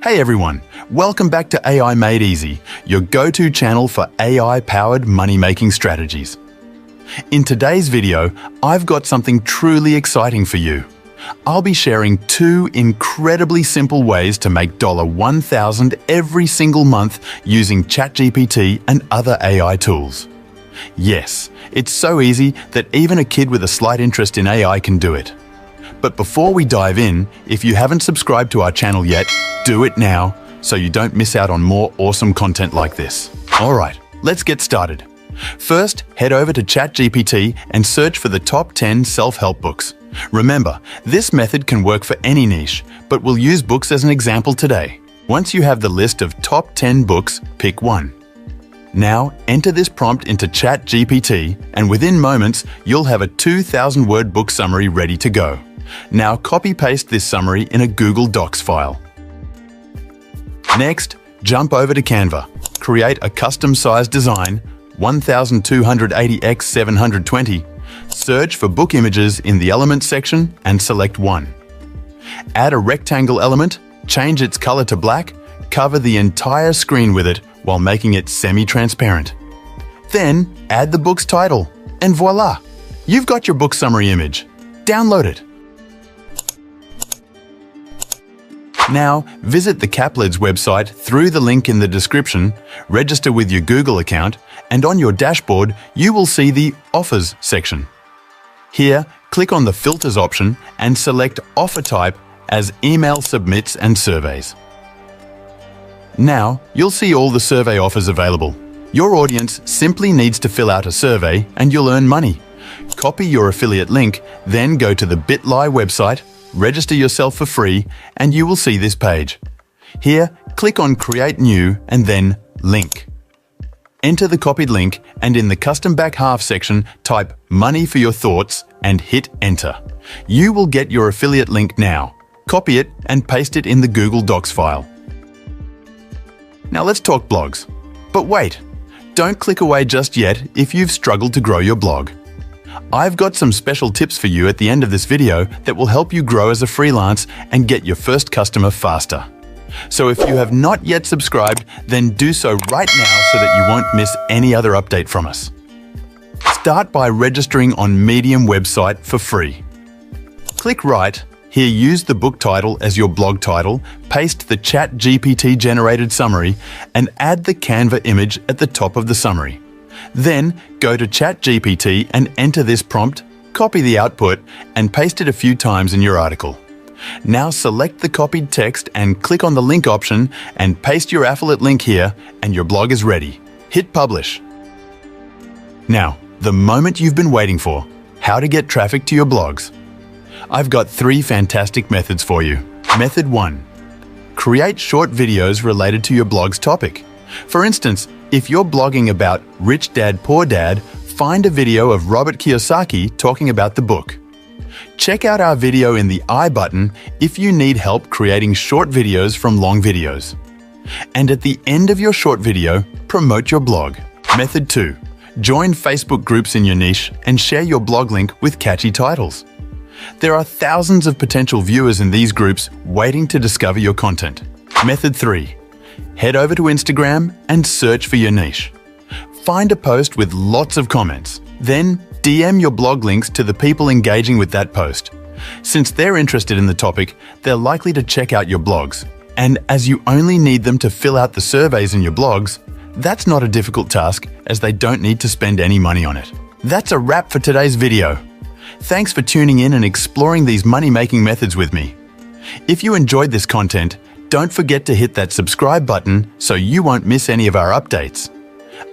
Hey everyone, welcome back to AI Made Easy, your go-to channel for AI-powered money-making strategies. In today's video, I've got something truly exciting for you. I'll be sharing 2 incredibly simple ways to make $1,000 every single month using ChatGPT and other AI tools. Yes, it's so easy that even a kid with a slight interest in AI can do it. But before we dive in, if you haven't subscribed to our channel yet, do it now so you don't miss out on more awesome content like this. Alright, let's get started. First, head over to ChatGPT and search for the top 10 self-help books. Remember, this method can work for any niche, but we'll use books as an example today. Once you have the list of top 10 books, pick one. Now, enter this prompt into ChatGPT, and within moments, you'll have a 2,000-word book summary ready to go. Now copy-paste this summary in a Google Docs file. Next, jump over to Canva. Create a custom-sized design, 1280 x 720. Search for book images in the Elements section and select one. Add a rectangle element, change its color to black, cover the entire screen with it while making it semi-transparent. Then, add the book's title, and voila! You've got your book summary image. Download it. Now, visit the Caplets website through the link in the description, register with your Google account, and on your dashboard, you will see the Offers section. Here, click on the Filters option and select Offer Type as Email Submits and Surveys. Now, you'll see all the survey offers available. Your audience simply needs to fill out a survey and you'll earn money. Copy your affiliate link, then go to the Bitly website, register yourself for free, and you will see this page. Here, click on Create New and then Link. Enter the copied link and in the Custom Back Half section, type Money for your thoughts and hit Enter. You will get your affiliate link now. Copy it and paste it in the Google Docs file. Now let's talk blogs. But wait, don't click away just yet if you've struggled to grow your blog. I've got some special tips for you at the end of this video that will help you grow as a freelance and get your first customer faster. So if you have not yet subscribed, then do so right now so that you won't miss any other update from us. Start by registering on Medium website for free. Click Write. Here, use the book title as your blog title, paste the ChatGPT generated summary, and add the Canva image at the top of the summary. Then, go to ChatGPT and enter this prompt, copy the output, and paste it a few times in your article. Now select the copied text and click on the link option and paste your affiliate link here, and your blog is ready. Hit Publish. Now, the moment you've been waiting for, how to get traffic to your blogs. I've got 3 fantastic methods for you. Method 1. Create short videos related to your blog's topic. For instance, if you're blogging about Rich Dad Poor Dad, find a video of Robert Kiyosaki talking about the book. Check out our video in the I button if you need help creating short videos from long videos. And at the end of your short video, promote your blog. Method 2. Join Facebook groups in your niche and share your blog link with catchy titles. There are thousands of potential viewers in these groups waiting to discover your content. Method 3. Head over to Instagram and search for your niche. Find a post with lots of comments. Then DM your blog links to the people engaging with that post. Since they're interested in the topic, they're likely to check out your blogs. And as you only need them to fill out the surveys in your blogs, that's not a difficult task as they don't need to spend any money on it. That's a wrap for today's video. Thanks for tuning in and exploring these money-making methods with me. If you enjoyed this content, don't forget to hit that subscribe button so you won't miss any of our updates.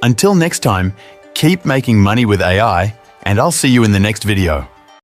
Until next time, keep making money with AI, and I'll see you in the next video.